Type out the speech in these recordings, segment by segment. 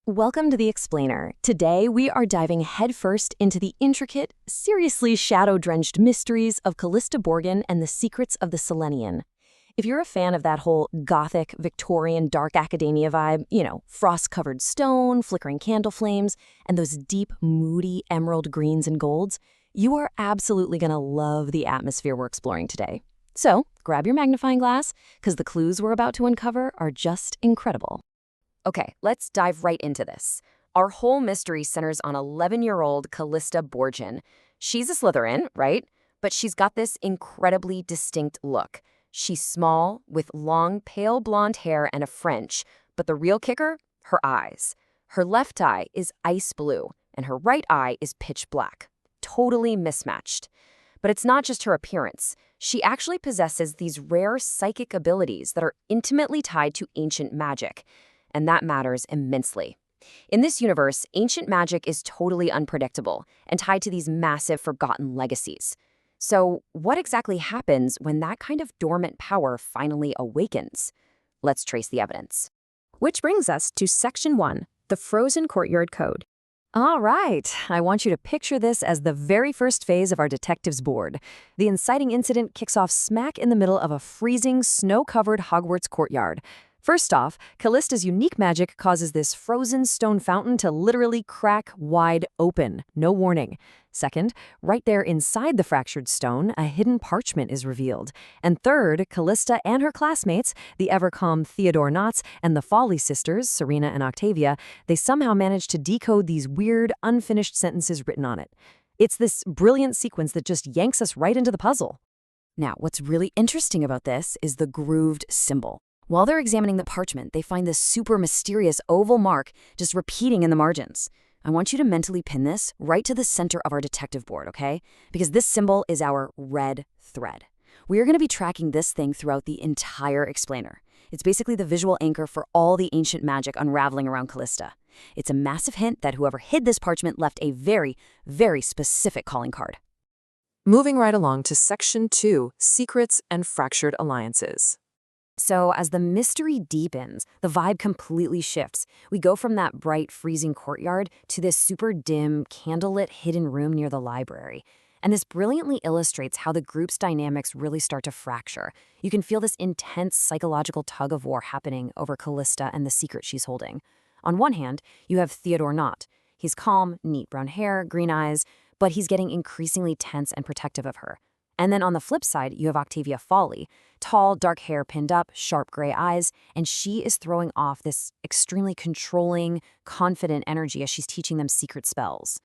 Welcome to The Explainer. Today, we are diving headfirst into the intricate, seriously shadow-drenched mysteries of Calista Borgin and the secrets of the Selenian. If you're a fan of that whole gothic, Victorian, dark academia vibe, frost-covered stone, flickering candle flames, and those deep, moody emerald greens and golds, you are absolutely going to love the atmosphere we're exploring today. So, grab your magnifying glass, because the clues we're about to uncover are just incredible. Okay, let's dive right into this. Our whole mystery centers on 11-year-old Calista Borgin. She's a Slytherin, right? But she's got this incredibly distinct look. She's small, with long, pale blonde hair and a French, but the real kicker? Her eyes. Her left eye is ice blue, and her right eye is pitch black. Totally mismatched. But it's not just her appearance. She actually possesses these rare psychic abilities that are intimately tied to ancient magic. And that matters immensely. In this universe, ancient magic is totally unpredictable and tied to these massive forgotten legacies. So, what exactly happens when that kind of dormant power finally awakens? Let's trace the evidence. Which brings us to Section 1, the Frozen Courtyard Code. All right, I want you to picture this as the very first phase of our detectives' board. The inciting incident kicks off smack in the middle of a freezing, snow-covered Hogwarts courtyard. First off, Callista's unique magic causes this frozen stone fountain to literally crack wide open, no warning. Second, right there inside the fractured stone, a hidden parchment is revealed. And third, Calista and her classmates, the ever-calm Theodore Knotts and the Folly sisters, Serena and Octavia, they somehow manage to decode these weird, unfinished sentences written on it. It's this brilliant sequence that just yanks us right into the puzzle. Now, what's really interesting about this is the grooved symbol. While they're examining the parchment, they find this super mysterious oval mark just repeating in the margins. I want you to mentally pin this right to the center of our detective board, okay? Because this symbol is our red thread. We are going to be tracking this thing throughout the entire explainer. It's basically the visual anchor for all the ancient magic unraveling around Calista. It's a massive hint that whoever hid this parchment left a very, very specific calling card. Moving right along to Section 2, Secrets and Fractured Alliances. So as the mystery deepens, the vibe completely shifts. We go from that bright, freezing courtyard to this super dim, candlelit hidden room near the library. And this brilliantly illustrates how the group's dynamics really start to fracture. You can feel this intense psychological tug-of-war happening over Calista and the secret she's holding. On one hand, you have Theodore Knott. He's calm, neat brown hair, green eyes, but he's getting increasingly tense and protective of her. And then on the flip side, you have Octavia Folly, tall, dark hair pinned up, sharp gray eyes, and she is throwing off this extremely controlling, confident energy as she's teaching them secret spells.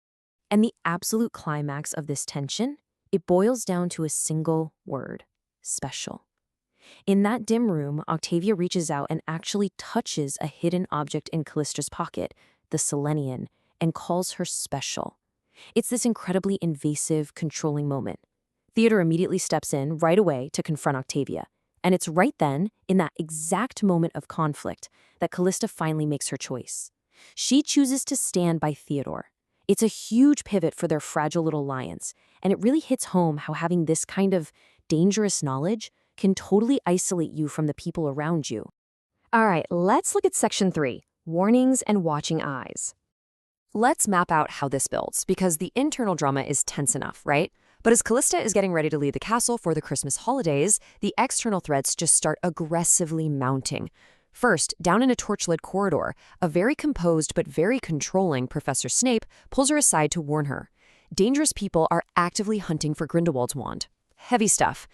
And the absolute climax of this tension, it boils down to a single word: special. In that dim room, Octavia reaches out and actually touches a hidden object in Callista's pocket, the Selenian, and calls her special. It's this incredibly invasive, controlling moment. Theodore immediately steps in right away to confront Octavia. And it's right then, in that exact moment of conflict, that Calista finally makes her choice. She chooses to stand by Theodore. It's a huge pivot for their fragile little alliance, and it really hits home how having this kind of dangerous knowledge can totally isolate you from the people around you. All right, let's look at Section 3, Warnings and Watching Eyes. Let's map out how this builds, because the internal drama is tense enough, right? But as Calista is getting ready to leave the castle for the Christmas holidays, the external threats just start aggressively mounting. First, down in a torchlit corridor, a very composed but very controlling Professor Snape pulls her aside to warn her. Dangerous people are actively hunting for Grindelwald's wand. Heavy stuff.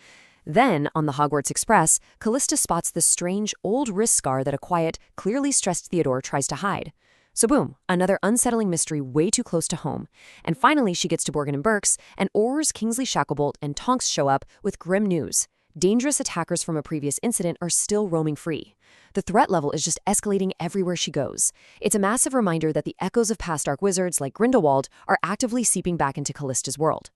Then, on the Hogwarts Express, Calista spots the strange old wrist scar that a quiet, clearly stressed Theodore tries to hide. So boom, another unsettling mystery way too close to home. And finally, she gets to Borgin and Burke's, and Aurors, Kingsley Shacklebolt, and Tonks show up with grim news. Dangerous attackers from a previous incident are still roaming free. The threat level is just escalating everywhere she goes. It's a massive reminder that the echoes of past dark wizards like Grindelwald are actively seeping back into Callista's world.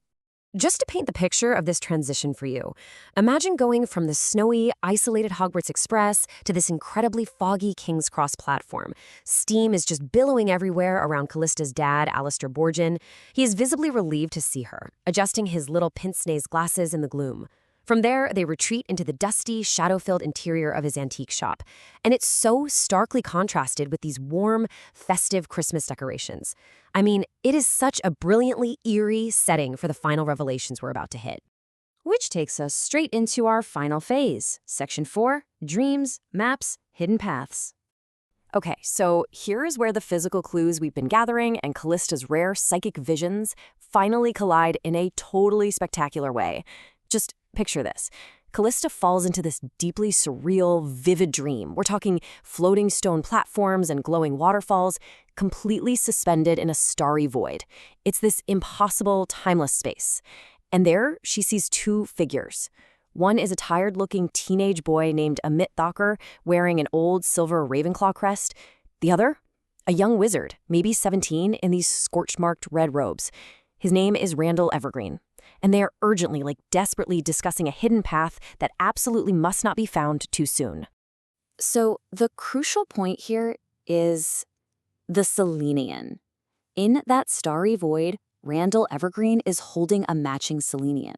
Just to paint the picture of this transition for you, imagine going from the snowy, isolated Hogwarts Express to this incredibly foggy King's Cross platform. Steam is just billowing everywhere around Callista's dad, Alistair Borgin. He is visibly relieved to see her, adjusting his little pince-nez glasses in the gloom. From there, they retreat into the dusty, shadow-filled interior of his antique shop. And it's so starkly contrasted with these warm, festive Christmas decorations. I mean, it is such a brilliantly eerie setting for the final revelations we're about to hit. Which takes us straight into our final phase, Section 4, Dreams, Maps, Hidden Paths. Okay, so here's where the physical clues we've been gathering and Callista's rare psychic visions finally collide in a totally spectacular way. Just picture this. Calista falls into this deeply surreal, vivid dream. We're talking floating stone platforms and glowing waterfalls, completely suspended in a starry void. It's this impossible, timeless space. And there, she sees two figures. One is a tired-looking teenage boy named Amit Thakur, wearing an old silver Ravenclaw crest. The other, a young wizard, maybe 17, in these scorch-marked red robes. His name is Randall Evergreen. And they are urgently, desperately discussing a hidden path that absolutely must not be found too soon. So the crucial point here is the Selenian. In that starry void, Randall Evergreen is holding a matching Selenian.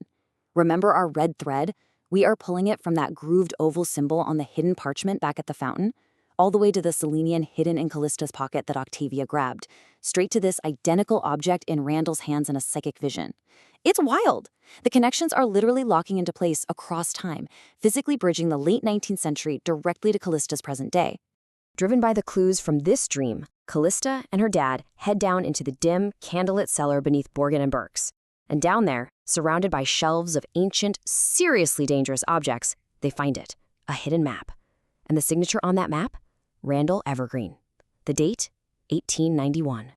Remember our red thread? We are pulling it from that grooved oval symbol on the hidden parchment back at the fountain, all the way to the Selenian hidden in Callista's pocket that Octavia grabbed, straight to this identical object in Randall's hands in a psychic vision. It's wild! The connections are literally locking into place across time, physically bridging the late 19th century directly to Callista's present day. Driven by the clues from this dream, Calista and her dad head down into the dim, candlelit cellar beneath Borgin and Burke's. And down there, surrounded by shelves of ancient, seriously dangerous objects, they find it, a hidden map. And the signature on that map? Randall Evergreen. The date? 1891.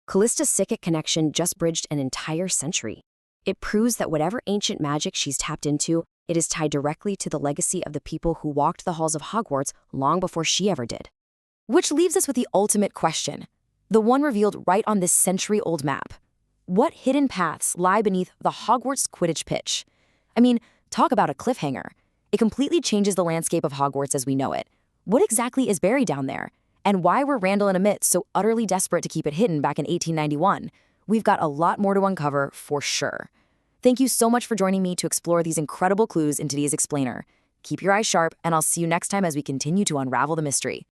Callista's psychic connection just bridged an entire century. It proves that whatever ancient magic she's tapped into, it is tied directly to the legacy of the people who walked the halls of Hogwarts long before she ever did. Which leaves us with the ultimate question, the one revealed right on this century-old map. What hidden paths lie beneath the Hogwarts Quidditch pitch? I mean, talk about a cliffhanger. It completely changes the landscape of Hogwarts as we know it. What exactly is buried down there? And why were Randall and Amit so utterly desperate to keep it hidden back in 1891? We've got a lot more to uncover for sure. Thank you so much for joining me to explore these incredible clues in today's explainer. Keep your eyes sharp, and I'll see you next time as we continue to unravel the mystery.